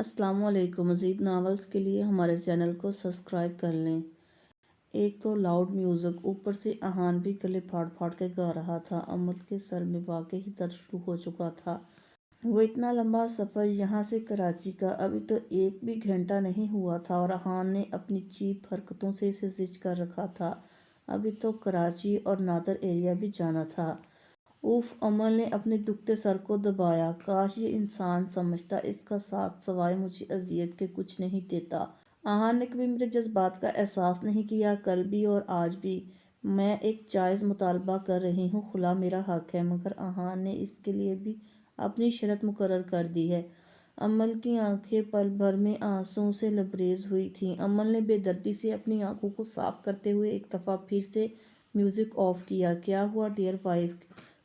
السلام علیکم۔ مزید ناولز کے لیے ہمارے چینل کو سبسکرائب کر لیں۔ ایک تو لاؤڈ میوزک، اوپر سے احان بھی گلے پھاڑ پھاڑ کے گا رہا تھا۔ امل کے سر میں واقعی درد شروع ہو چکا تھا۔ وہ اتنا لمبا سفر یہاں سے کراچی کا ابھی تو ایک بھی گھنٹہ نہیں ہوا تھا اور احان نے اپنی چیپ حرکتوں سے اسے زج کر رکھا تھا۔ ابھی تو کراچی اور نادر ایریا بھی جانا تھا۔ اوف! امل نے اپنے دکھتے سر کو دبایا۔ کاش یہ انسان سمجھتا اس کا ساتھ سوائے مجھے اذیت کے کچھ نہیں دیتا۔ احان نے کبھی میرے جذبات کا احساس نہیں کیا، کل بھی اور آج بھی۔ میں ایک جائز مطالبہ کر رہی ہوں، خلا میرا حق ہے۔ مگر احان نے اس کے لیے بھی اپنی شرط مقرر کر دی ہے۔ امل کی آنکھیں پل بھر میں آنسوؤں سے لبریز ہوئی تھیں۔ امل نے بے دردی سے اپنی آنکھوں کو صاف کرتے ہوئے ایک دفعہ پھر سے میوزک آف کیا۔ کیا ہوا ڈیئر وائف؟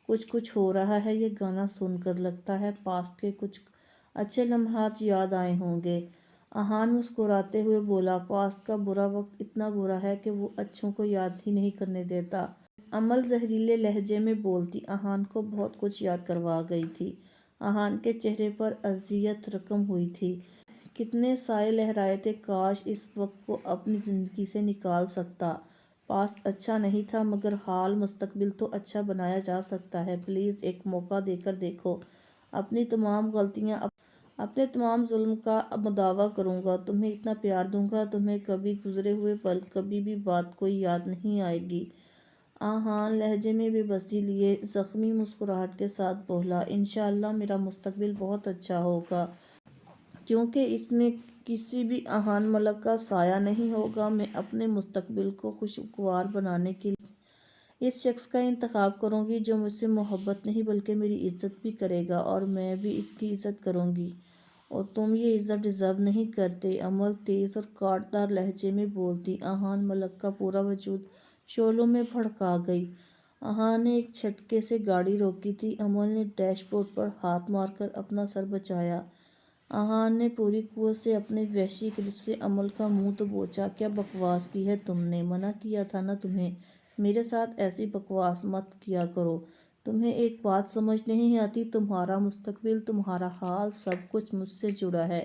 کچھ ہو رہا ہے؟ یہ گانا سن کر لگتا ہے پاسٹ کے کچھ اچھے لمحات یاد آئے ہوں گے۔ احان مسکراتے ہوئے بولا، پاسٹ کا برا وقت اتنا برا ہے کہ وہ اچھوں کو یاد ہی نہیں کرنے دیتا۔ امل زہریلے لہجے میں بولتی احان کو بہت کچھ یاد کروا گئی تھی۔ احان کے چہرے پر اذیت رقم ہوئی تھی۔ کتنے سائے لہرائے تھے، کاش اس وقت کو اپنی زندگی سے نکال سکتا۔ پاسٹ اچھا نہیں تھا مگر حال مستقبل تو اچھا بنایا جا سکتا ہے۔ پلیز ایک موقع دے کر دیکھو۔ اپنی تمام غلطیاں، اپنے تمام ظلم کا مداوع کروں گا، تمہیں اتنا پیار دوں گا، تمہیں کبھی گزرے ہوئے پل، کبھی بھی بات کوئی یاد نہیں آئے گی۔ احان لہجے میں بے بسی لیے زخمی مسکراہٹ کے ساتھ بولا، انشاءاللہ میرا مستقبل بہت اچھا ہوگا، کیونکہ اس میں کسی بھی احان ملک کا سایہ نہیں ہوگا۔ میں اپنے مستقبل کو خوشگوار بنانے کے لیے اس شخص کا انتخاب کروں گی جو مجھ سے محبت نہیں بلکہ میری عزت بھی کرے گا، اور میں بھی اس کی عزت کروں گی، اور تم یہ عزت ڈیزرو نہیں کرتے۔ امل تیز اور کاٹ دار لہجے میں بولتی، احان ملک کا پورا وجود شعلوں میں بھڑکا گئی۔ احان نے ایک جھٹکے سے گاڑی روکی تھی۔ امل نے ڈیش بورڈ پر ہاتھ مار کر اپنا سر بچایا۔ احان نے پوری قوت سے اپنے وحشی گرپ سے امل کا منہ دبوچا، کیا بکواس کی ہے تم نے؟ منع کیا تھا نا تمہیں؟ میرے ساتھ ایسی بکواس مت کیا کرو۔ تمہیں ایک بات سمجھ نہیں آتی؟ تمہارا مستقبل، تمہارا حال، سب کچھ مجھ سے جڑا ہے۔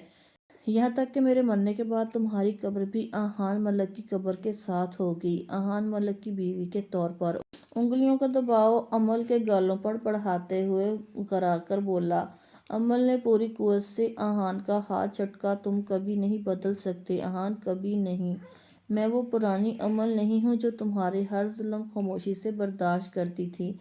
یہاں تک کہ میرے مرنے کے بعد تمہاری قبر بھی احان ملک کی قبر کے ساتھ ہوگی، احان ملک کی بیوی کے طور پر۔ انگلیوں کا دباؤ امل کے گالوں پر بڑھاتے ہوئے گھرا کر بولا۔ امل نے پوری قوت سے احان کا ہاتھ جھٹکا، تم کبھی نہیں بدل سکتے احان، کبھی نہیں۔ میں وہ پرانی امل نہیں ہوں جو تمہارے ہر ظلم خاموشی سے برداشت کرتی تھی۔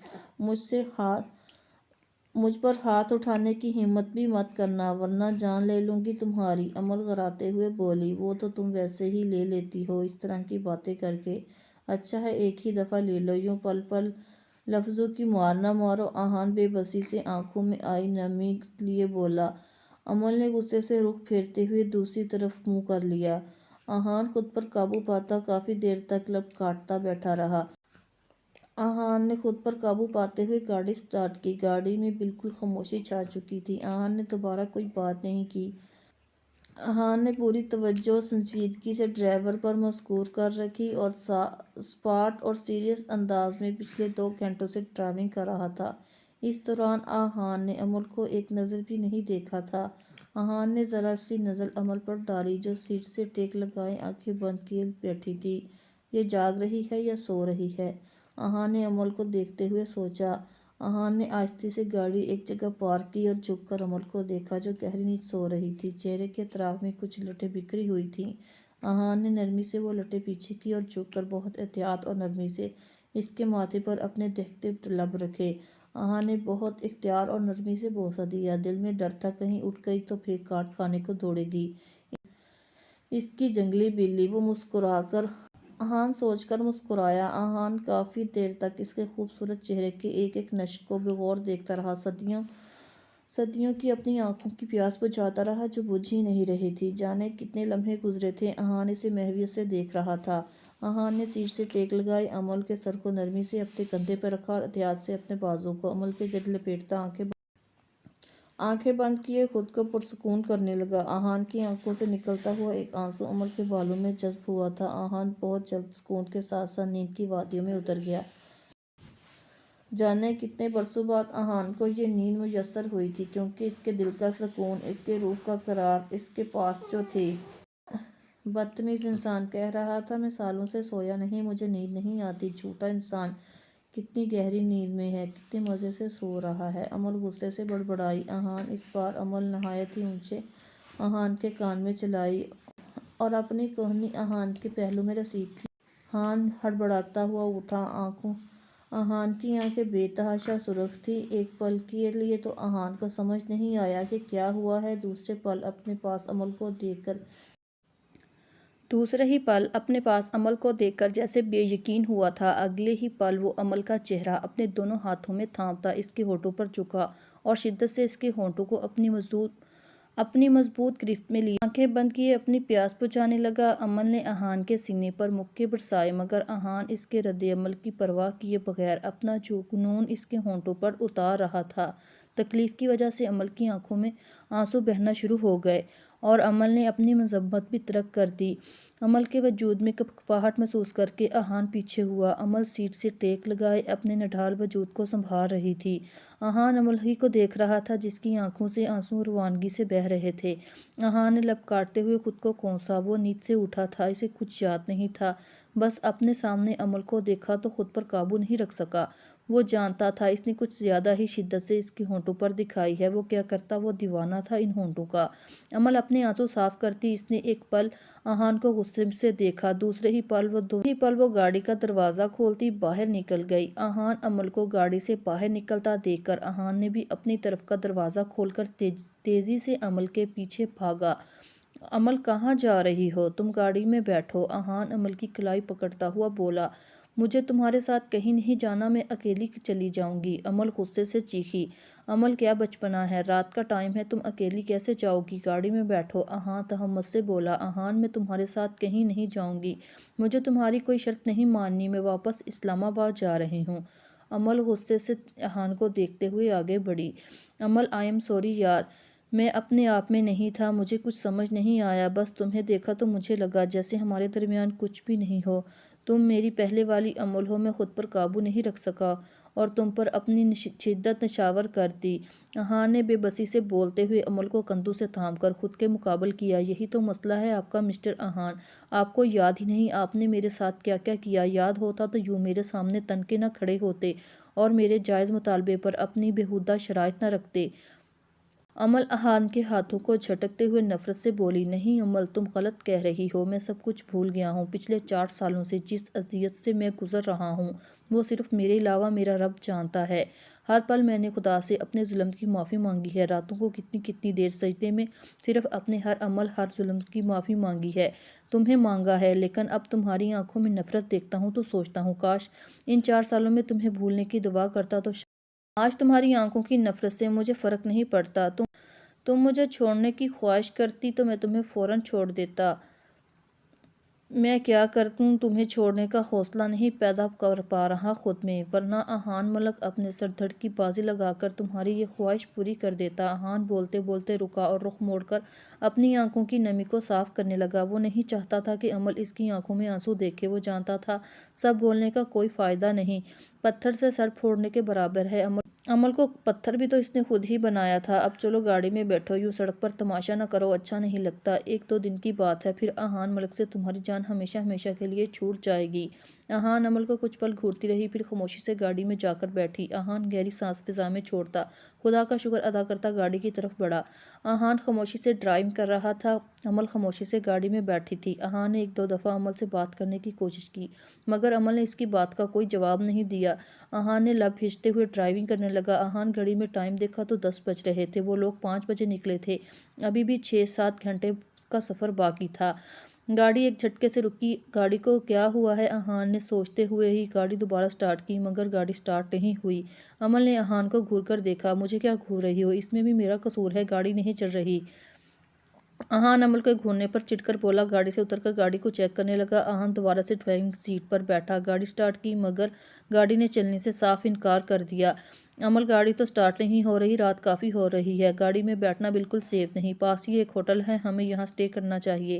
مجھ پر ہاتھ اٹھانے کی ہمت بھی مت کرنا ورنہ جان لے لوں گی تمہاری۔ امل گھراتے ہوئے بولی، وہ تو تم ویسے ہی لے لیتی ہو اس طرح کی باتیں کر کے، اچھا ہے ایک ہی دفعہ لے لو، یوں پل پل لفظوں کی مار نہ مارو۔ احان بے بسی سے آنکھوں میں آئی نمی لیے بولا۔ امل نے غصے سے رخ پھیرتے ہوئے دوسری طرف منہ کر لیا۔ احان خود پر قابو پاتا کافی دیر تک لب کاٹتا بیٹھا رہا۔ احان نے خود پر قابو پاتے ہوئے گاڑی سٹارٹ کی۔ گاڑی میں بالکل خاموشی چھا چکی تھی۔ احان نے دوبارہ کوئی بات نہیں کی۔ احان نے پوری توجہ و سنجیدگی سے ڈرائیور پر مسکور کر رکھی اور سپاٹ اور سیریس انداز میں پچھلے 2 گھنٹوں سے ڈرائیونگ کر رہا تھا۔ اس دوران احان نے امل کو ایک نظر بھی نہیں دیکھا تھا۔ احان نے ذرا سی نظر امل پر ڈالی جو سیٹ سے ٹیک لگائے آنکھیں بند کیے بیٹھی تھی۔ یہ جاگ رہی ہے یا سو رہی ہے؟ احان نے امل کو دیکھتے ہوئے سوچا۔ احان نے آہستگی سے گاڑی ایک جگہ پارک کی اور جھک کر امل کو دیکھا جو گہری نیند سو رہی تھی۔ چہرے کے اطراف میں کچھ لٹیں بکھری ہوئی تھیں۔ احان نے نرمی سے وہ لٹیں پیچھے کی اور جھک کر بہت احتیاط اور نرمی سے اس کے ماتھے پر اپنے دہتے لب رکھے۔ احان نے بہت اختیار اور نرمی سے بوسہ دیا۔ دل میں ڈر تھا کہیں اٹھ گئی تو پھر کاٹ کھانے کو دوڑے گی اس کی جنگلی بلی۔ وہ مسکرا کر احان سوچ کر مسکرایا۔ احان کافی دیر تک اس کے خوبصورت چہرے کے ایک ایک نشق کو بغور دیکھتا رہا، صدیوں کی اپنی آنکھوں کی پیاس بجھاتا رہا جو بجھ ہی نہیں رہی تھی۔ جانے کتنے لمحے گزرے تھے، احان اسے محویت سے دیکھ رہا تھا۔ احان نے سیٹ سے ٹیک لگائی، امل کے سر کو نرمی سے اپنے کندھے پر رکھا اور احتیاط سے اپنے بازو کو امل کے گرد لپیٹتا آنکھیں بند کیے خود کو پرسکون کرنے لگا۔ احان کی آنکھوں سے نکلتا ہوا ایک آنسو امل کے بالوں میں جذب ہوا تھا۔ احان بہت جلد سکون کے ساتھ ساتھ نیند کی وادیوں میں اتر گیا۔ جانے کتنے برسوں بعد احان کو یہ نیند میسر ہوئی تھی، کیونکہ اس کے دل کا سکون، اس کے روح کا قرار اس کے پاس جو تھی۔ بدتمیز انسان کہہ رہا تھا، میں سالوں سے سویا نہیں، مجھے نیند نہیں آتی۔ جھوٹا انسان کتنی گہری نیند میں ہے، کتنے مزے سے سو رہا ہے۔ امل غصے سے بڑبڑائی۔ احان اس بار امل نہایت ہی اونچے احان کے کان میں چلائی اور اپنی کوہنی احان کے پہلو میں رسید دی۔ احان ہڑبڑاتا ہوا اٹھا۔ احان کی آنکھیں بے تحاشا سرخ تھیں۔ ایک پل کے لیے تو احان کو سمجھ نہیں آیا کہ کیا ہوا ہے۔ دوسرے ہی پل اپنے پاس امل کو دیکھ کر جیسے بے یقین ہوا تھا، اگلے ہی پل وہ امل کا چہرہ اپنے دونوں ہاتھوں میں تھامتا اس کے ہونٹوں پر جھکا اور شدت سے اس کے ہونٹوں کو اپنی مضبوط گرفت میں لیا۔ آنکھیں بند کیے اپنی پیاس بجھانے لگا۔ امل نے احان کے سینے پر مکے برسائے، مگر احان اس کے رد عمل کی پرواہ کیے بغیر اپنا جنون اس کے ہونٹوں پر اتار رہا تھا۔ تکلیف کی وجہ سے امل کی آنکھوں میں آنسو بہنا شروع ہو گئے اور امل نے اپنی مذمت بھی ترک کر دی۔ امل کے وجود میں کپکپاہٹ محسوس کرکے احان پیچھے ہوا۔ امل سیٹ سے ٹیک لگائے اپنے نڈھال وجود کو سنبھال رہی تھی۔ احان امل ہی کو دیکھ رہا تھا جس کی آنکھوں سے آنسو روانگی سے بہہ رہے تھے۔ احان نے لب کاٹتے ہوئے خود کو کونسا۔ وہ نیند سے اٹھا تھا، اسے کچھ یاد نہیں تھا، بس اپنے سامنے امل کو دیکھا تو خود پر قابو نہیں رکھ سکا۔ وہ جانتا تھا اس نے کچھ زیادہ ہی شدت سے اس کے ہونٹوں پر دکھائی ہے۔ وہ کیا کرتا، وہ دیوانہ تھا ان ہونٹوں کا۔ امل اپنے آنسو صاف کرتی۔ اس نے ایک پل احان کو غصے سے دیکھا، دوسرے ہی پل وہ گاڑی کا دروازہ کھولتی باہر نکل گئی۔ احان امل کو گاڑی سے باہر نکلتا دیکھ کر احان نے بھی اپنی طرف کا دروازہ کھول کر تیزی سے امل کے پیچھے بھاگا۔ امل کہاں جا رہی ہو؟ تم گاڑی میں بیٹھو۔ احان امل کی کلائی پکڑتا ہوا بولا، مجھے تمہارے ساتھ کہیں نہیں جانا، میں اکیلی چلی جاؤں گی۔ امل غصے سے چیخی، امل کیا بچپنا ہے، رات کا ٹائم ہے، تم اکیلی کیسے جاؤ گی؟ گاڑی میں بیٹھو۔ احان تہمت سے بولا، احان میں تمہارے ساتھ کہیں نہیں جاؤں گی، مجھے تمہاری کوئی شرط نہیں ماننی، میں واپس اسلام آباد جا رہی ہوں۔ امل غصے سے احان کو دیکھتے ہوئے آگے بڑھی۔ امل آئی ایم سوری یار، میں اپنے آپ میں نہیں تھا، مجھے کچھ سمجھ نہیں آیا، بس تمہیں دیکھا تو مجھے لگا جیسے ہمارے درمیان کچھ بھی نہیں ہو۔ تم میری پہلے والی امل ہو، میں خود پر قابو نہیں رکھ سکا اور تم پر اپنی شدت نچھاور کر دی۔ احان نے بے بسی سے بولتے ہوئے امل کو کندھوں سے تھام کر خود کے مقابل کیا۔ یہی تو مسئلہ ہے آپ کا مسٹر احان، آپ کو یاد ہی نہیں آپ نے میرے ساتھ کیا کیا کیا۔ یاد ہوتا تو یوں میرے سامنے تن کے نہ کھڑے ہوتے اور میرے جائز مطالبے پر اپنی بیہودہ شرائط نہ رکھتے۔ امل احان کے ہاتھوں کو جھٹکتے ہوئے نفرت سے بولی، نہیں امل، تم غلط کہہ رہی ہو، میں سب کچھ بھول گیا ہوں۔ پچھلے 4 سالوں سے جس اذیت سے میں گزر رہا ہوں وہ صرف میرے علاوہ میرا رب جانتا ہے۔ ہر پل میں نے خدا سے اپنے ظلم کی معافی مانگی ہے، راتوں کو کتنی دیر سجدے میں صرف اپنے ہر عمل، ہر ظلم کی معافی مانگی ہے، تمہیں مانگا ہے، لیکن اب تمہاری آنکھوں میں نفرت دیکھتا ہوں تو سوچتا ہوں کاش ان 4 سالوں میں تمہیں بھولنے کی دعا کرتا تو آج تمہاری آنکھوں کی نفرت سے مجھے فرق نہیں پڑتا۔ تم مجھے چھوڑنے کی خواہش کرتی تو میں تمہیں فوراً چھوڑ دیتا۔ میں کیا کروں، تمہیں چھوڑنے کا حوصلہ نہیں پیدا کر پا رہا خود میں، ورنہ احان ملک اپنے سر دھڑ کی بازی لگا کر تمہاری یہ خواہش پوری کر دیتا۔ احان بولتے بولتے رکا اور رخ موڑ کر اپنی آنکھوں کی نمی کو صاف کرنے لگا۔ وہ نہیں چاہتا تھا کہ امل اس کی آنکھوں میں آنسو دیکھے۔ وہ جانتا تھا سب بولنے کا کوئی فائدہ نہیں، پتھر سے سر پھوڑنے کے برابر ہے۔ امل کو پتھر بھی تو اس نے خود ہی بنایا تھا۔ اب چلو گاڑی میں بیٹھو، یوں سڑک پر تماشا نہ کرو، اچھا نہیں لگتا، 1-2 دن کی بات ہے، پھر احان ملک سے تمہاری جان ہمیشہ ہمیشہ کے لیے چھوٹ جائے گی۔ احان امل کو کچھ پل گھورتی رہی، پھر خاموشی سے گاڑی میں جا کر بیٹھی۔ احان گہری سانس فضا میں چھوڑتا خدا کا شکر ادا کرتا گاڑی کی طرف بڑھا۔ احان خاموشی سے ڈرائیونگ کر رہا تھا، امل خاموشی سے گاڑی میں بیٹھی تھی۔ احان نے 1-2 دفعہ امل سے بات کرنے کی کوشش کی، مگر امل نے اس کی بات کا کوئی جواب نہیں دیا۔ احان نے لب کھینچتے ہوئے ڈرائیونگ کرنے لگا۔ احان گھڑی میں ٹائم دیکھا تو 10 بج رہے تھے، وہ لوگ 5 بجے نکلے تھے، ابھی بھی 6-7 گھنٹے کا سفر باقی تھا۔ گاڑی ایک جھٹکے سے رکی۔ گاڑی کو کیا ہوا ہے، احان نے سوچتے ہوئے ہی گاڑی دوبارہ سٹارٹ کی، مگر گاڑی سٹارٹ نہیں ہوئی۔ امل نے احان کو گھور کر دیکھا، مجھے کیا گھور رہی ہو، اس میں بھی میرا قصور ہے، گاڑی نہیں چل رہی۔ احان امل کے گھورنے پر چڑ کر بولا، گاڑی سے اتر کر گاڑی کو چیک کرنے لگا۔ احان دوبارہ سے ڈرائیونگ سیٹ پر بیٹھا، گاڑی سٹارٹ کی، مگر گاڑی نے چلنے سے صاف انکار کر دیا۔ امل گاڑی تو سٹارٹ نہیں ہو رہی، رات کافی ہو رہی ہے، گاڑی میں بیٹھنا بالکل سیف نہیں، پاس ہی ایک ہوٹل ہے، ہمیں یہاں سٹے کرنا چاہیے۔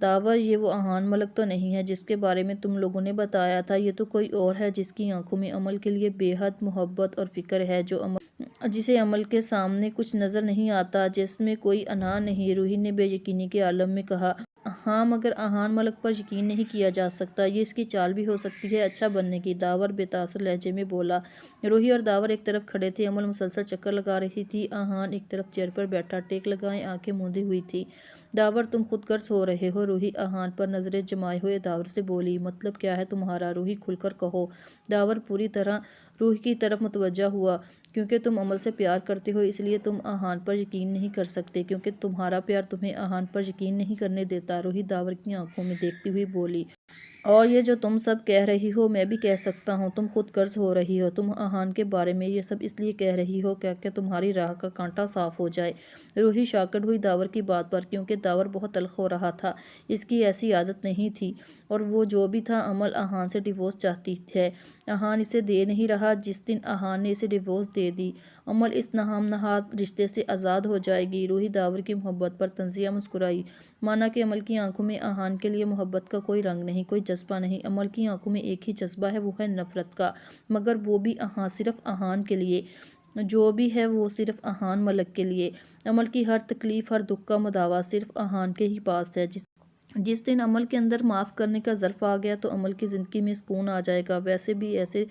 داور یہ وہ احان ملک تو نہیں ہے جس کے بارے میں تم لوگوں نے بتایا تھا، یہ تو کوئی اور ہے جس کی آنکھوں میں عمل کے لیے بے حد محبت اور فکر ہے، جسے عمل کے سامنے کچھ نظر نہیں آتا، جس میں کوئی انا نہیں۔ روحی نے بے یقینی کے عالم میں کہا، ہاں مگر احان ملک پر یقین نہیں کیا جا سکتا، یہ اس کی چال بھی ہو سکتی ہے اچھا بننے کی، داور بے تاثر لہجے میں بولا۔ روحی اور داور ایک طرف کھڑے تھے، عمل مسلسل چکر لگا رہی تھی، احان ایک طرف چیئر پر بیٹھا ٹیک لگائے آنکھیں موندی ہوئی تھی۔ داور تم خود غرض ہو رہے ہو، روحی احان پر نظریں جمائے ہوئے داور سے بولی، مطلب کیا ہے تمہارا؟ روحی کھل کر کہو۔ داور پوری طرح روحی کی طرف متوجہ ہوا، کیونکہ تم عمل سے پیار کرتے ہو اس لیے تم احان پر یقین نہیں کر سکتے، کیونکہ تمہارا پیار تمہیں احان پر یقین نہیں کرنے دیتا، روحی داور کی آنکھوں میں دیکھتی ہوئی بولی۔ اور یہ جو تم سب کہہ رہی ہو میں بھی کہہ سکتا ہوں، تم خود غرض ہو رہی ہو، تم احان کے بارے میں یہ سب اس لیے کہہ رہی ہو کہ تمہاری راہ کا کانٹا صاف ہو جائے۔ روحی شاکڑ ہوئی داور کی بات پر، کیونکہ داور بہت تلخ ہو رہا تھا، اس کی ایسی عادت نہیں تھی، اور وہ جو بھی تھا عمل احان سے ڈیورس چاہتی ہے، احان اسے دے نہیں رہا، جس دن احان نے اسے ڈیورس دے دی عمل اس نام نہاد رشتے سے آزاد ہو جائے گی۔ روحی داور کی محبت پر طنزیہ مسکرائی، مانا کہ عمل کی آنکھوں میں احان کے لیے محبت کا کوئی رنگ نہیں، کوئی جذبہ نہیں، عمل کی آنکھوں میں ایک ہی جذبہ ہے، وہ ہے نفرت کا، مگر وہ بھی صرف احان کے لیے، جو بھی ہے وہ صرف احان ملک کے لیے۔ عمل کی ہر تکلیف ہر دکھ کا مداوا صرف احان کے ہی پاس ہے، جس دن عمل کے اندر معاف کرنے کا ظرف آ گیا تو عمل کی زندگی میں سکون آ جائے گا، ویسے بھی ایسے،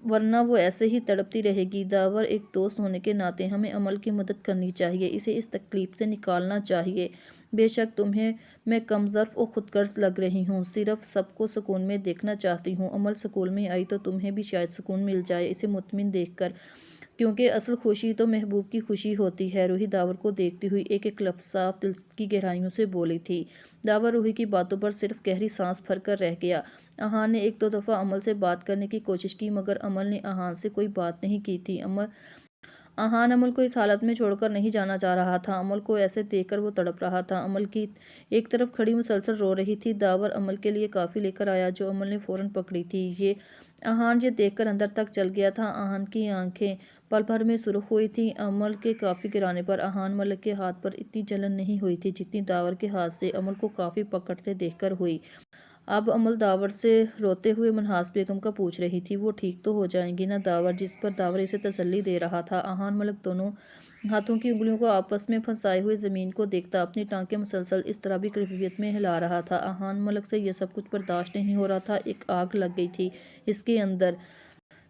ورنہ وہ ایسے ہی تڑپتی رہے گی۔ داور ایک دوست ہونے کے ناطے ہمیں عمل کی مدد کرنی چاہیے، اسے اس تکلیف سے نکالنا چاہیے۔ بے شک تمہیں میں کم ظرف و خود غرض لگ رہی ہوں، صرف سب کو سکون میں دیکھنا چاہتی ہوں، عمل سکون میں آئی تو تمہیں بھی شاید سکون مل جائے اسے مطمئن دیکھ کر، کیونکہ اصل خوشی تو محبوب کی خوشی ہوتی ہے۔ روحی داور کو دیکھتی ہوئی ایک ایک لفظ صاف دل کی گہرائیوں سے بولی تھی۔ داور روحی کی باتوں پر صرف گہری سانس بھر کر رہ گیا۔ احان نے ایک دو دفعہ عمل سے بات کرنے کی کوشش کی، مگر عمل نے احان سے کوئی بات نہیں کی تھی۔ احان عمل کو اس حالت میں چھوڑ کر نہیں جانا چاہ رہا تھا، عمل کو ایسے دیکھ کر وہ تڑپ رہا تھا، عمل کی ایک طرف کھڑی مسلسل رو رہی تھی۔ داور عمل کے لیے کافی لے کر آیا، جو عمل نے فوراً پکڑی تھی۔ احان یہ دیکھ کر اندر تک چل گیا تھا، احان کی آنکھیں پل بھر میں سرخ ہوئی تھیں۔ عمل کے کافی گرانے پر احان ملک کے ہاتھ پر اتنی جلن نہیں ہوئی تھی جتنی داور کے ہاتھ سے عمل کو کافی پکڑتے دیکھ کر ہوئی۔ اب عمل داور سے روتے ہوئے منہاس بیگم کا پوچھ رہی تھی، وہ ٹھیک تو ہو جائیں گی نا داور؟ جس پر داور اسے تسلی دے رہا تھا۔ احان ملک دونوں ہاتھوں کی انگلیوں کو آپس میں پھنسائے ہوئے زمین کو دیکھتا اپنی ٹانکیں مسلسل اضطرابی کیفیت میں ہلا رہا تھا۔ احان ملک سے یہ سب کچھ برداشت نہیں ہو رہا تھا، ایک آگ لگ گئی تھی اس کے اندر،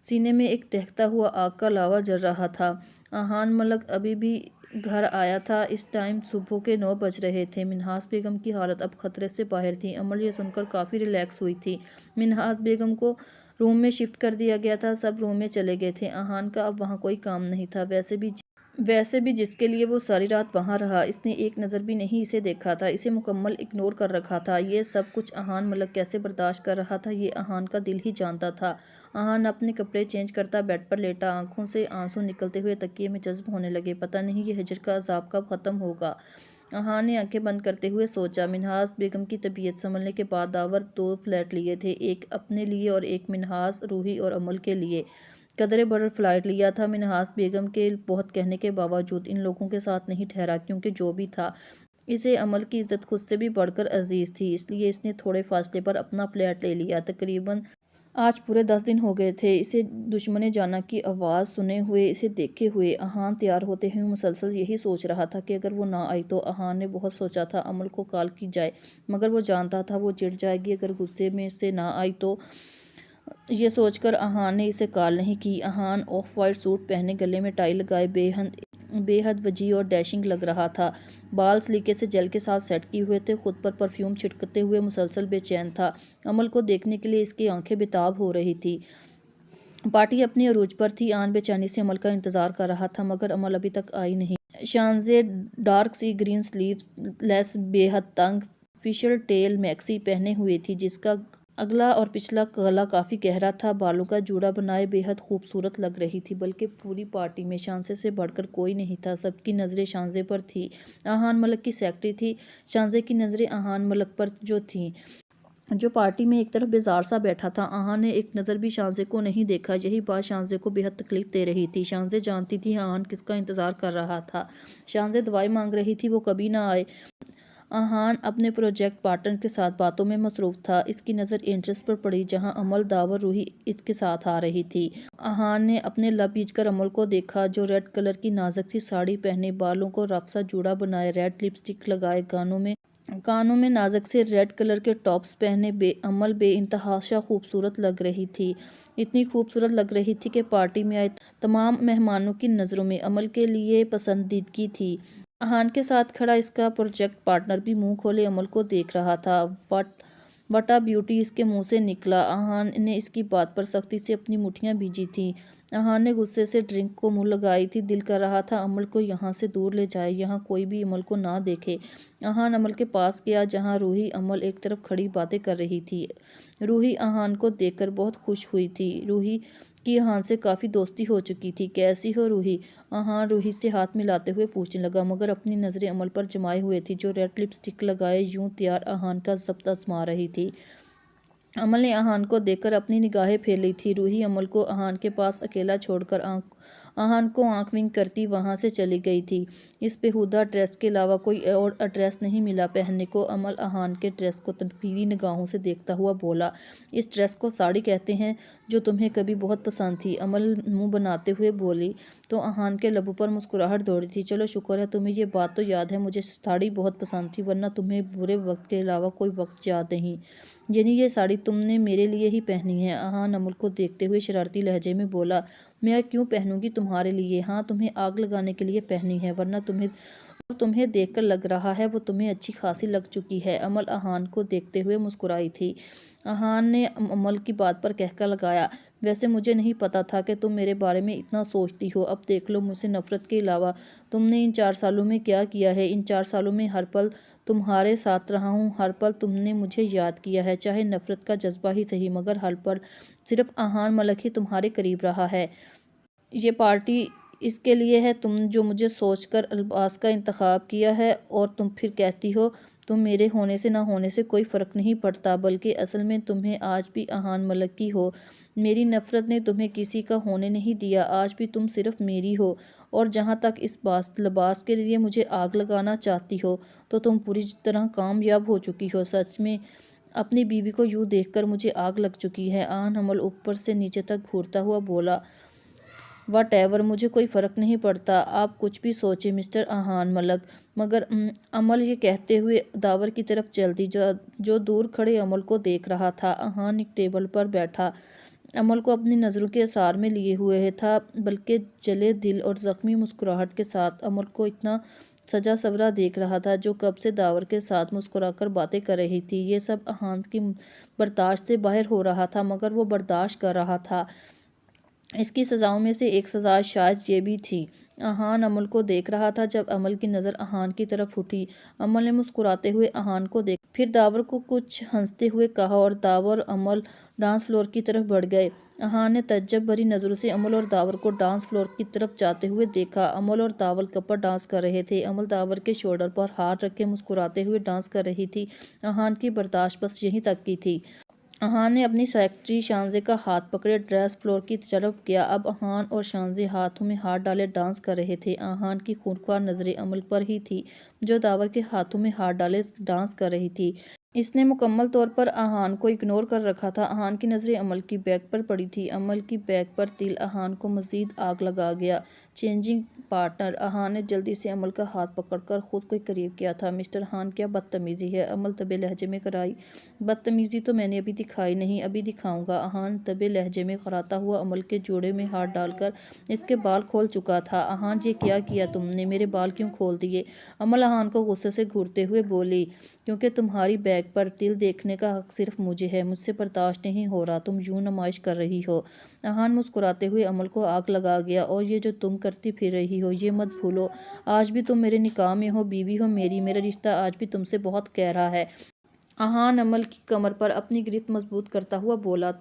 سینے میں ایک دہکتا ہوا آگ کا لاوا جل رہا تھا۔ احان ملک ابھی بھی گھر آیا تھا، اس ٹائم صبح کے 9 بج رہے تھے۔ منہاس بیگم کی حالت اب خطرے سے باہر تھی، عمل یہ سن کر کافی ریلیکس ہوئی تھی۔ منہاس بیگم کو روم میں شفٹ کر دیا گیا تھا، سب روم میں چلے گئے تھے، احان کا اب وہاں کوئی کام نہیں تھا، ویسے بھی جس کے لیے وہ ساری رات وہاں رہا اس نے ایک نظر بھی نہیں اسے دیکھا تھا، اسے مکمل اگنور کر رکھا تھا۔ یہ سب کچھ احان ملک کیسے برداشت کر رہا تھا یہ احان کا دل ہی جانتا تھا۔ احان اپنے کپڑے چینج کرتا بیڈ پر لیٹا، آنکھوں سے آنسو نکلتے ہوئے تکیے میں جذب ہونے لگے، پتہ نہیں یہ ہجر کا عذاب کب ختم ہوگا۔ احان نے آنکھیں بند کرتے ہوئے سوچا۔ منہاس بیگم کی طبیعت سنبھلنے کے بعد داور 2 فلیٹ لیے تھے، ایک اپنے لیے اور ایک منہاس، روحی اور عمل کے لیے۔ قدرے بڑا فلیٹ لیا تھا، منہاس بیگم کے بہت کہنے کے باوجود ان لوگوں کے ساتھ نہیں ٹھہرا، کیونکہ جو بھی تھا اسے عمل کی عزت خود سے بھی بڑھ کر عزیز تھی، اس لیے اس نے تھوڑے فاصلے پر اپنا فلیٹ لے لیا۔ تقریباً آج پورے 10 دن ہو گئے تھے اسے دشمن جانہ کی آواز سنے ہوئے، اسے دیکھے ہوئے۔ احان تیار ہوتے ہوئے مسلسل یہی سوچ رہا تھا کہ اگر وہ نہ آئی تو۔ احان نے بہت سوچا تھا عمل کو کال کی جائے، مگر وہ جانتا تھا وہ چڑ جائے گی اگر غصے میں سے نہ آئی تو، یہ سوچ کر احان نے اسے کال نہیں کی۔ احان آف وائٹ سوٹ پہنے، گلے میں ٹائی لگائے بے حد وجیح اور ڈیشنگ لگ رہا تھا، بال سلیقے سے جیل کے ساتھ سیٹ کیے ہوئے تھے، خود پر پرفیوم چھڑکتے ہوئے مسلسل بے چین تھا۔ عمل کو دیکھنے کے لیے اس کی آنکھیں بےتاب ہو رہی تھیں۔ پارٹی اپنی عروج پر تھی، احان بے چینی سے عمل کا انتظار کر رہا تھا، مگر عمل ابھی تک آئی نہیں۔ شانزے ڈارک سی گرین سلیو لیس بے حد تنگ فشر ٹیل میکسی پہنے ہوئے تھی، جس کا اگلا اور پچھلا گلا کافی گہرا تھا، بالوں کا جوڑا بنائے بے حد خوبصورت لگ رہی تھی، بلکہ پوری پارٹی میں شانزے سے بڑھ کر کوئی نہیں تھا، سب کی نظریں شانزے پر تھی۔ احان ملک کی سیکرٹری تھی، شانزے کی نظریں احان ملک پر جو تھیں، جو پارٹی میں ایک طرف بیزار سا بیٹھا تھا۔ احان نے ایک نظر بھی شانزے کو نہیں دیکھا، یہی بات شانزے کو بے حد تکلیف دے رہی تھی۔ شانزے جانتی تھی احان کس کا انتظار کر رہا تھا، شانزے دعائیں مانگ رہی تھی وہ کبھی نہ آئے۔ احان اپنے پروجیکٹ پارٹنر کے ساتھ باتوں میں مصروف تھا۔ اس کی نظر انٹرس پر پڑی جہاں امل، داور، روحی اس کے ساتھ آ رہی تھی۔ احان نے اپنے لب بیچ کر امل کو دیکھا جو ریڈ کلر کی نازک سی ساڑی پہنے، بالوں کو رف سا جوڑا بنائے، ریڈ لپسٹک لگائے، کانوں میں نازک سے ریڈ کلر کے ٹاپس پہنے امل بے انتہا خوبصورت لگ رہی تھی۔ اتنی خوبصورت لگ رہی تھی کہ پارٹی میں آئے تمام مہمانوں کی نظروں میں امل کے لیے پسندیدگی تھی۔ احان کے ساتھ کھڑا اس کا پروجیکٹ پارٹنر بھی منہ کھولے امل کو دیکھ رہا تھا۔ وٹ اے بیوٹی اس کے منہ سے نکلا۔ احان نے اس کی بات پر سختی سے اپنی مٹھیاں بھیجی تھیں۔ احان نے غصے سے ڈرنک کو منہ لگائی تھی۔ دل کر رہا تھا امل کو یہاں سے دور لے جائے، یہاں کوئی بھی امل کو نہ دیکھے۔ احان امل کے پاس گیا جہاں روحی امل ایک طرف کھڑی باتیں کر رہی تھی۔ روحی احان کو دیکھ کر بہت خوش ہوئی تھی۔ روحی کی احان سے کافی دوستی ہو چکی تھی۔ کیسی ہو روحی؟ احان روحی سے ہاتھ ملاتے ہوئے پوچھنے لگا مگر اپنی نظریں امل پر جمائے ہوئے تھی جو ریڈ لپسٹک لگائے یوں تیار احان کا ضبط آزما رہی تھی۔ امل نے احان کو دیکھ کر اپنی نگاہیں پھیر لی تھی۔ روحی امل کو احان کے پاس اکیلا چھوڑ کر احان کو آنکھ ونک کرتی وہاں سے چلی گئی تھی۔ اس بیہودہ ڈریس کے علاوہ کوئی اور ڈریس نہیں ملا پہننے کو۔ امل احان کے ڈریس کو تنقیدی نگاہوں سے دیکھتا ہوا بولا، اس ڈریس کو ساڑی کہتے ہیں جو تمہیں کبھی بہت پسند تھی۔ امل منہ بناتے ہوئے بولی تو احان کے لبوں پر مسکراہٹ دوڑی تھی۔ چلو شکر ہے تمہیں یہ بات تو یاد ہے مجھے ساڑی بہت پسند تھی ورنہ تمہیں برے وقت کے علاوہ کوئی وقت یاد نہیں۔ یعنی یہ ساڑی تم نے میرے لیے ہی پہنی ہے؟ احان امل کو دیکھتے ہوئے شرارتی لہجے میں بولا، میں کیوں پہنوں گی تمہارے لیے؟ ہاں تمہیں آگ لگانے کے لیے پہنی ہے ورنہ تمہیں دیکھ کر لگ رہا ہے وہ تمہیں اچھی خاصی لگ چکی ہے۔ امل احان کو دیکھتے ہوئے مسکرائی تھی۔ احان نے امل کی بات پر کہکا لگایا، ویسے مجھے نہیں پتا تھا کہ تم میرے بارے میں اتنا سوچتی ہو۔ اب دیکھ لو مجھ سے نفرت کے علاوہ تم نے ان 4 سالوں میں کیا کیا ہے۔ ان 4 سالوں میں ہر پل تمہارے ساتھ رہا ہوں، ہر پل تم نے مجھے یاد کیا ہے، چاہے نفرت کا جذبہ ہی صحیح مگر ہر پل صرف احان ملک ہی تمہارے قریب رہا ہے۔ یہ پارٹی اس کے لیے ہے تم جو مجھے سوچ کر الباس کا انتخاب کیا ہے اور تم پھر کہتی ہو تم میرے ہونے سے نہ ہونے سے کوئی فرق نہیں پڑتا، بلکہ اصل میں تمہیں آج بھی احان ملک کی ہو۔ میری نفرت نے تمہیں کسی کا ہونے نہیں دیا، آج بھی تم صرف میری ہو۔ اور جہاں تک اس لباس کے لیے مجھے آگ لگانا چاہتی ہو تو تم پوری طرح کامیاب ہو چکی ہو۔ سچ میں اپنی بیوی کو یوں دیکھ کر مجھے آگ لگ چکی ہے۔ احان امل اوپر سے نیچے تک گھورتا ہوا بولا، واٹ ایور، مجھے کوئی فرق نہیں پڑتا، آپ کچھ بھی سوچیں مسٹر احان ملک۔ مگر امل یہ کہتے ہوئے داور کی طرف چل دی جو دور کھڑے امل کو دیکھ رہا تھا۔ احان ایک ٹیبل پر بیٹھا امل کو اپنی نظروں کے اثار میں لیے ہوئے تھا، بلکہ جلے دل اور زخمی مسکراہٹ کے ساتھ امل کو اتنا سجا سورا دیکھ رہا تھا جو کب سے داور کے ساتھ مسکرا کر باتیں کر رہی تھی۔ یہ سب احان کی برداشت سے باہر ہو رہا تھا مگر وہ برداشت کر رہا تھا۔ اس کی سزاؤں میں سے ایک سزا شاید یہ بھی تھی۔ احان امل کو دیکھ رہا تھا جب امل کی نظر احان کی طرف اٹھی۔ امل نے مسکراتے ہوئے احان کو دیکھا، پھر داور کو کچھ ہنستے ہوئے کہا اور داور امل ڈانس فلور کی طرف بڑھ گئے۔ احان نے تعجب بھری نظروں سے امل اور داور کو ڈانس فلور کی طرف جاتے ہوئے دیکھا۔ امل اور داور کپل ڈانس کر رہے تھے۔ امل داور کے شولڈر پر ہاتھ رکھے مسکراتے ہوئے ڈانس کر رہی تھی۔ احان کی برداشت بس یہیں تک کی تھی۔ احان نے اپنی سیکرٹری شانزے کا ہاتھ پکڑے ڈانس فلور کی طرف گیا۔ اب احان اور شانزے ہاتھوں میں ہاتھ ڈالے ڈانس کر رہے تھے۔ احان کی خونخوار نظریں امل پر ہی تھیں جو داور کے ہاتھوں میں ہاتھ ڈالے ڈانس کر رہی تھی۔ اس نے مکمل طور پر احان کو اگنور کر رکھا تھا۔ احان کی نظریں امل کی بیک پر پڑی تھیں۔ امل کی بیک پر تل احان کو مزید آگ لگا گیا۔ چینجنگ پارٹنر، احان نے جلدی سے امل کا ہاتھ پکڑ کر خود کو قریب کیا تھا۔ مسٹر احان کیا بدتمیزی ہے، امل دبے لہجے میں کرائی۔ بدتمیزی تو میں نے ابھی دکھائی نہیں، ابھی دکھاؤں گا۔ احان دبے لہجے میں کراتا ہوا امل کے جوڑے میں ہاتھ ڈال کر اس کے بال کھول چکا تھا۔ احان یہ کیا کیا تم نے، میرے بال کیوں کھول دیے؟ امل احان کو غصے سے گھورتے ہوئے بولی، کیونکہ تمہاری بیک پر تل دیکھنے کا حق صرف مجھے ہے، مجھ سے برداشت نہیں ہو رہا تم یوں نمائش کر رہی ہو۔ احان مسکراتے ہوئے امل کو آگ لگا گیا، اور یہ جو تم کرتی پھر رہی ہو یہ مت بھولو، آج بھی تم میرے نکاح میں ہو، بیوی ہو میری، میرا رشتہ آج بھی تم سے بہت گہرا ہے۔ احان امل کی کمر پر اپنی گرفت مضبوط کرتا ہوا بولا،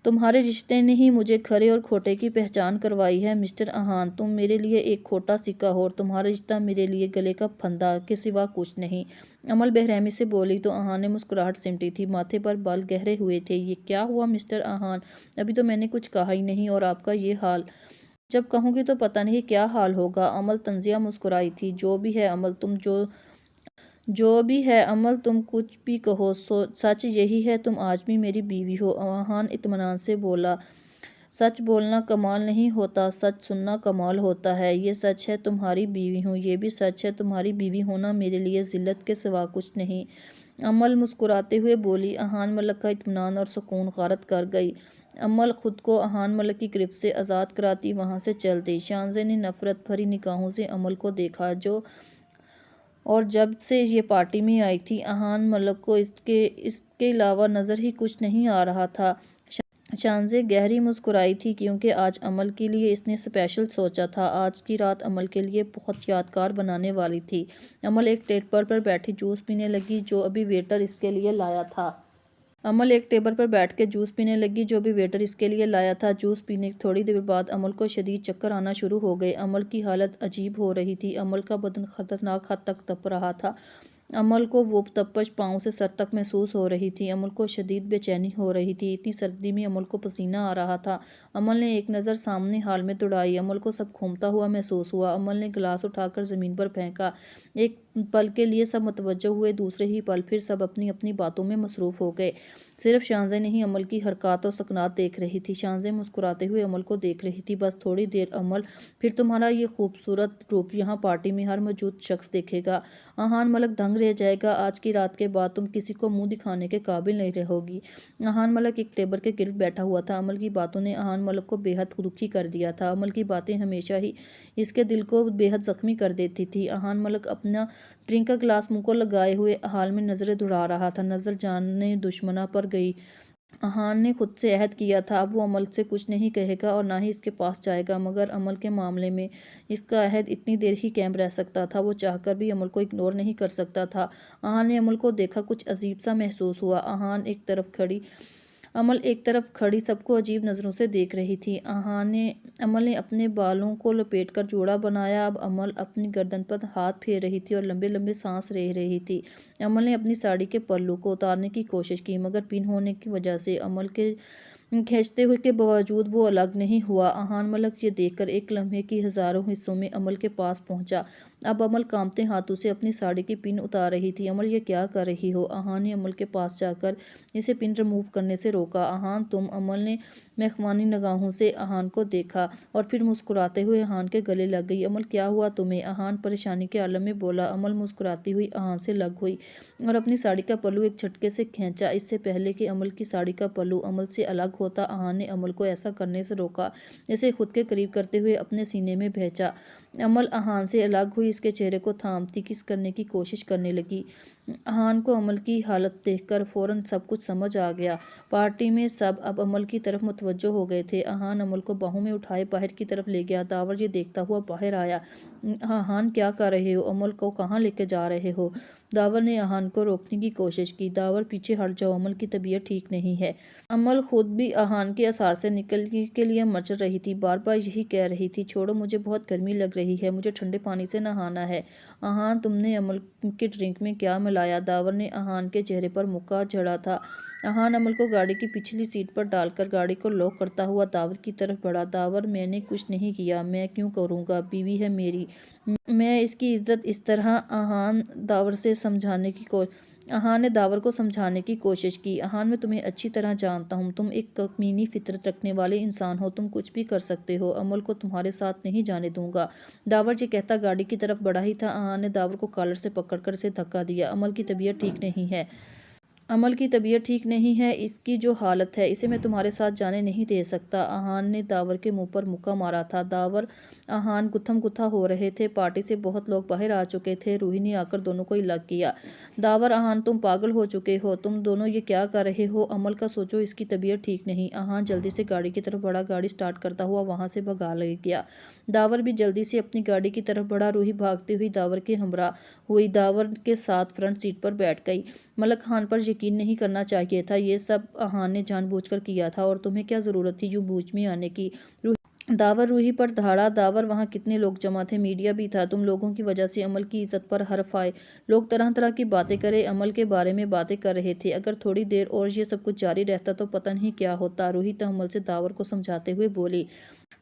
تمہارے رشتے نے ہی مجھے کھرے اور کھوٹے کی پہچان کروائی ہے مسٹر احان، تم میرے لیے ایک کھوٹا سکہ ہو اور تمہارا رشتہ میرے لیے گلے کا پھندا کے سوا کچھ نہیں۔ امل بے رحمی سے بولی تو احان نے مسکراہٹ سمٹی تھی، ماتھے پر بال گہرے ہوئے تھے۔ یہ کیا ہوا مسٹر احان، ابھی تو میں نے کچھ کہا ہی نہیں اور آپ کا یہ حال، جب کہوں گی تو پتہ نہیں کیا حال ہوگا۔ امل طنزیہ مسکرائی تھی، جو بھی ہے امل، تم جو بھی ہے عمل، تم کچھ بھی کہو، سچ یہی ہے، تم آج بھی میری بیوی ہو۔ احان اطمینان سے بولا، سچ بولنا کمال نہیں ہوتا، سچ سننا کمال ہوتا ہے۔ یہ سچ ہے تمہاری بیوی ہوں، یہ بھی سچ ہے تمہاری بیوی ہونا میرے لیے ذلت کے سوا کچھ نہیں۔ امل مسکراتے ہوئے بولی۔ احان ملک کا اطمینان اور سکون غارت کر گئی۔ امل خود کو احان ملک کی گرفت سے آزاد کراتی وہاں سے چل دی۔ شاہزادے نے نفرت بھری نگاہوں سے امل کو دیکھا اور جب سے یہ پارٹی میں آئی تھی احان ملک کو اس کے علاوہ نظر ہی کچھ نہیں آ رہا تھا۔ شاہزادی گہری مسکرائی تھی کیونکہ آج امل کے لیے اس نے اسپیشل سوچا تھا۔ آج کی رات امل کے لیے بہت یادگار بننے والی تھی۔ امل ایک ٹیبل پر بیٹھی جوس پینے لگی جو ابھی ویٹر اس کے لیے لایا تھا۔ جوس پینے کی تھوڑی دیر بعد امل کو شدید چکر آنا شروع ہو گئے۔ امل کی حالت عجیب ہو رہی تھی۔ امل کا بدن خطرناک حد تک تپ رہا تھا۔ امل کو وہ تپش پاؤں سے سر تک محسوس ہو رہی تھی۔ امل کو شدید بے چینی ہو رہی تھی۔ اتنی سردی میں امل کو پسینہ آ رہا تھا۔ امل نے ایک نظر سامنے حال میں دوڑائی۔ امل کو سب گھومتا ہوا محسوس ہوا۔ امل نے گلاس اٹھا کر زمین پر پھینکا۔ ایک پل کے لیے سب متوجہ ہوئے، دوسرے ہی پل پھر سب اپنی اپنی باتوں میں مصروف ہو گئے۔ صرف شاہزادی نہیں امل کی حرکات اور سکنات دیکھ رہی تھی۔ شاہزادی مسکراتے ہوئے امل کو دیکھ رہی تھی۔ بس تھوڑی دیر امل، پھر تمہارا یہ خوبصورت روپ یہاں پارٹی میں ہر موجود شخص دیکھے گا۔ احان ملک دنگ رہ جائے گا۔ آج کی رات کے بعد تم کسی کو منہ دکھانے کے قابل نہیں رہو گی۔ احان ملک ایک ٹیبل کے گرد بیٹھا ہوا تھا۔ امل کی باتوں نے احان ملک کو بے حد دکھی کر دیا تھا۔ امل کی باتیں ہمیشہ ہی اس کے دل کو بے حد زخمی کر دیتی تھی۔ احان ملک اپنا ڈرنک کا گلاس منہ کو لگائے ہوئے حال میں نظریں دوڑا رہا تھا۔ نظر جانے دشمنوں پر گئی۔ احان نے خود سے عہد کیا تھا اب وہ امل سے کچھ نہیں کہے گا اور نہ ہی اس کے پاس جائے گا، مگر امل کے معاملے میں اس کا عہد اتنی دیر ہی قائم رہ سکتا تھا۔ وہ چاہ کر بھی امل کو اگنور نہیں کر سکتا تھا۔ احان نے امل کو دیکھا، کچھ عجیب سا محسوس ہوا۔ امل ایک طرف کھڑی سب کو عجیب نظروں سے دیکھ رہی تھی۔ امل نے اپنے بالوں کو لپیٹ کر جوڑا بنایا۔ اب امل اپنی گردن پر ہاتھ پھیر رہی تھی اور لمبے لمبے سانس لے رہی تھی۔ امل نے اپنی ساڑی کے پلو کو اتارنے کی کوشش کی مگر پن ہونے کی وجہ سے امل کے کھینچتے ہوئے کے باوجود وہ الگ نہیں ہوا۔ احان ملک یہ دیکھ کر ایک لمحے کی ہزاروں حصوں میں امل کے پاس پہنچا۔ اب امل کانپتے ہاتھوں سے اپنی ساڑی کی پن اتار رہی تھی۔ امل یہ کیا کر رہی ہو؟ احان نے امل کے پاس جا کر اسے پن ریموو کرنے سے روکا۔ احان تم؟ امل نے مخمانی نگاہوں سے احان کو دیکھا اور پھر مسکراتے ہوئے احان کے گلے لگ گئی۔ امل کیا ہوا تمہیں؟ احان پریشانی کے عالم میں بولا۔ امل مسکراتی ہوئی احان سے لگ ہوئی اور اپنی ساڑی کا پلو ایک جھٹکے سے کھینچا۔ اس سے پہلے کہ امل کی ساڑی کا پلو امل سے الگ ہوتا احان نے امل کو ایسا کرنے سے روکا، اسے خود کے قریب کرتے ہوئے اپنے سینے میں بھیجا۔ امل احان سے الگ ہوئی، اس کے چہرے کو تھامتی کس کرنے کی کوشش کرنے لگی۔ احان کو امل کی حالت دیکھ کر فوراً سب کچھ سمجھ آ گیا۔ پارٹی میں سب اب امل کی طرف متوجہ ہو گئے تھے۔ احان امل کو باہوں میں اٹھائے باہر کی طرف لے گیا۔ داور یہ دیکھتا ہوا باہر آیا۔ احان کیا کر رہے ہو؟ امل کو کہاں لے کے جا رہے ہو؟ داور نے احان کو روکنے کی کوشش کی۔ داور پیچھے ہٹ جاؤ، امل کی طبیعت ٹھیک نہیں ہے۔ امل خود بھی احان کے اثار سے نکلنے کے لیے مچل رہی تھی، بار بار یہی کہہ رہی تھی چھوڑو مجھے بہت گرمی لگ رہی ہے، مجھے ٹھنڈے پانی سے نہانا ہے۔ احان تم نے امل کے ڈرنک میں کیا ملایا؟ داور نے احان کے چہرے پر مکہ جھاڑا تھا۔ احان امل کو گاڑی کی پچھلی سیٹ پر ڈال کر گاڑی کو لاک کرتا ہوا داور کی طرف بڑھا۔ داور میں نے کچھ نہیں کیا، میں کیوں کروں گا؟ بیوی ہے میری، میں اس کی عزت اس طرح۔ احان نے داور کو سمجھانے کی کوشش کی۔ احان میں تمہیں اچھی طرح جانتا ہوں، تم ایک کمینی فطرت رکھنے والے انسان ہو، تم کچھ بھی کر سکتے ہو۔ امل کو تمہارے ساتھ نہیں جانے دوں گا۔ داور یہ کہتا گاڑی کی طرف بڑھا ہی تھا، احان نے داور کو کالر سے پکڑ کر اسے دھکا دیا۔ امل کی طبیعت ٹھیک نہیں ہے۔ امل کی طبیعت ٹھیک نہیں ہے، اس کی جو حالت ہے اسے میں تمہارے ساتھ جانے نہیں دے سکتا۔ احان نے داور کے منہ پر مکہ مارا تھا۔ داور احان گتھم گتھا ہو رہے تھے۔ پارٹی سے بہت لوگ باہر آ چکے تھے۔ روحی نے آ کر دونوں کو الگ کیا۔ داور احان تم پاگل ہو چکے ہو، تم دونوں یہ کیا کر رہے ہو؟ امل کا سوچو، اس کی طبیعت ٹھیک نہیں۔ احان جلدی سے گاڑی کی طرف بڑھا، گاڑی سٹارٹ کرتا ہوا وہاں سے بھاگ گیا۔ داور بھی جلدی سے اپنی گاڑی کی طرف بڑھا، روحی بھاگتی ہوئی داور کے ہمراہ ہوئی، داور کے ساتھ فرنٹ سیٹ پر بیٹھ گئی۔ ملک خان پر یقین نہیں کرنا چاہیے تھا، یہ سب احان نے جان بوجھ کر کیا تھا اور تمہیں کیا ضرورت تھی یوں بیچ میں آنے کی؟ داور روحی پر دھاڑا۔ داور وہاں کتنے لوگ جمع تھے، میڈیا بھی تھا۔ تم لوگوں کی وجہ سے عمل کی عزت پر حرف آئے۔ لوگ طرح طرح کی باتیں کرے عمل کے بارے میں باتیں کر رہے تھے۔ اگر تھوڑی دیر اور یہ سب کچھ جاری رہتا تو پتہ نہیں کیا ہوتا۔ روحی تحمل سے داور کو سمجھاتے ہوئے بولی،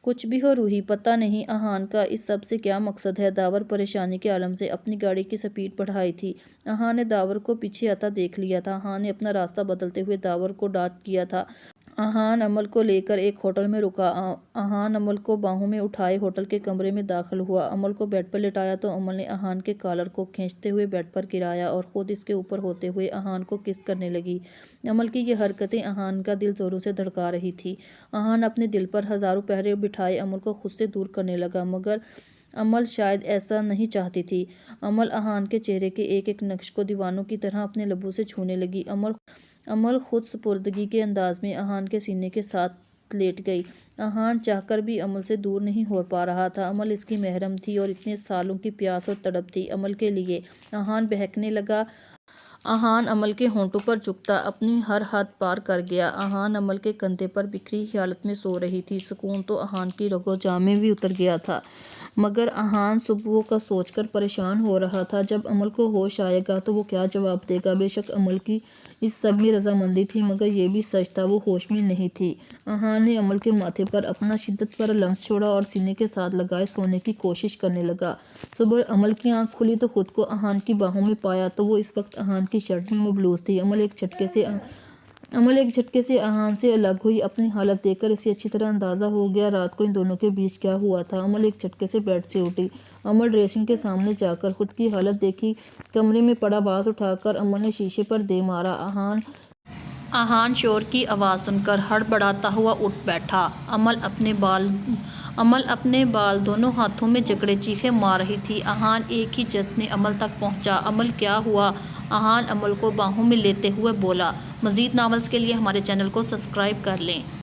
کچھ بھی ہو روحی، پتہ نہیں احان کا اس سب سے کیا مقصد ہے۔ داور پریشانی کے عالم سے اپنی گاڑی کی سپیڈ بڑھائی تھی۔ احان نے داور کو پیچھے آتا دیکھ لیا تھا۔ احان نے اپنا راستہ بدلتے ہوئے داور کو ڈاچ کیا تھا۔ احان عمل کو لے کر ایک ہوٹل میں رکا۔ احان عمل کو باہوں میں اٹھائے ہوٹل کے کمرے میں داخل ہوا۔ عمل کو بیڈ پر لٹایا تو عمل نے احان کے کالر کو کھینچتے ہوئے بیڈ پر گرایا اور خود اس کے اوپر ہوتے ہوئے احان کو کس کرنے لگی۔ عمل کی یہ حرکتیں احان کا دل زوروں سے دھڑکا رہی تھی۔ احان اپنے دل پر ہزاروں پہرے بٹھائے عمل کو خود سے دور کرنے لگا، مگر عمل شاید ایسا نہیں چاہتی تھی۔ عمل احان کے چہرے کے ایک ایک نقش کو دیوانوں کی طرح اپنے لبوں سے چھونے لگی۔ عمل خود سپردگی کے انداز میں احان کے سینے کے ساتھ لیٹ گئی۔ احان چاہ کر بھی عمل سے دور نہیں ہو پا رہا تھا۔ عمل اس کی محرم تھی اور اتنے سالوں کی پیاس اور تڑپ تھی عمل کے لیے۔ احان بہکنے لگا۔ احان عمل کے ہونٹوں پر جھکتا اپنی ہر حد پار کر گیا۔ احان عمل کے کندھے پر بکھری حالت میں سو رہی تھی۔ سکون تو احان کی رگو جاں میں بھی اتر گیا تھا، مگر احان صبح کا سوچ کر پریشان ہو رہا تھا۔ جب عمل کو ہوش آئے گا تو وہ کیا جواب دے گا؟ بے شک عمل کی اس سب میں رضامندی تھی، مگر یہ بھی سچ تھا وہ ہوش میں نہیں تھی۔ احان نے عمل کے ماتھے پر اپنا شدت پر لمس چھوڑا اور سینے کے ساتھ لگائے سونے کی کوشش کرنے لگا۔ صبح عمل کی آنکھ کھلی تو خود کو احان کی باہوں میں پایا تو وہ اس وقت احان کی شرٹ میں ملبوس تھی۔ عمل ایک جھٹکے سے احان سے الگ ہوئی۔ اپنی حالت دیکھ کر اسے اچھی طرح اندازہ ہو گیا رات کو ان دونوں کے بیچ کیا ہوا تھا۔ عمل ایک جھٹکے سے بیڈ سے اٹھی۔ عمل ڈریسنگ کے سامنے جا کر خود کی حالت دیکھی۔ کمرے میں پڑا باز اٹھا کر عمل نے شیشے پر دے مارا۔ احان شور کی آواز سن کر ہڑبڑاتا ہوا اٹھ بیٹھا۔ عمل اپنے بال دونوں ہاتھوں میں جکڑے چیخیں مار رہی تھی۔ احان ایک ہی جست میں عمل تک پہنچا۔ عمل کیا ہوا؟ احان عمل کو باہوں میں لیتے ہوئے بولا۔ مزید ناولز کے لیے ہمارے چینل کو سبسکرائب کر لیں۔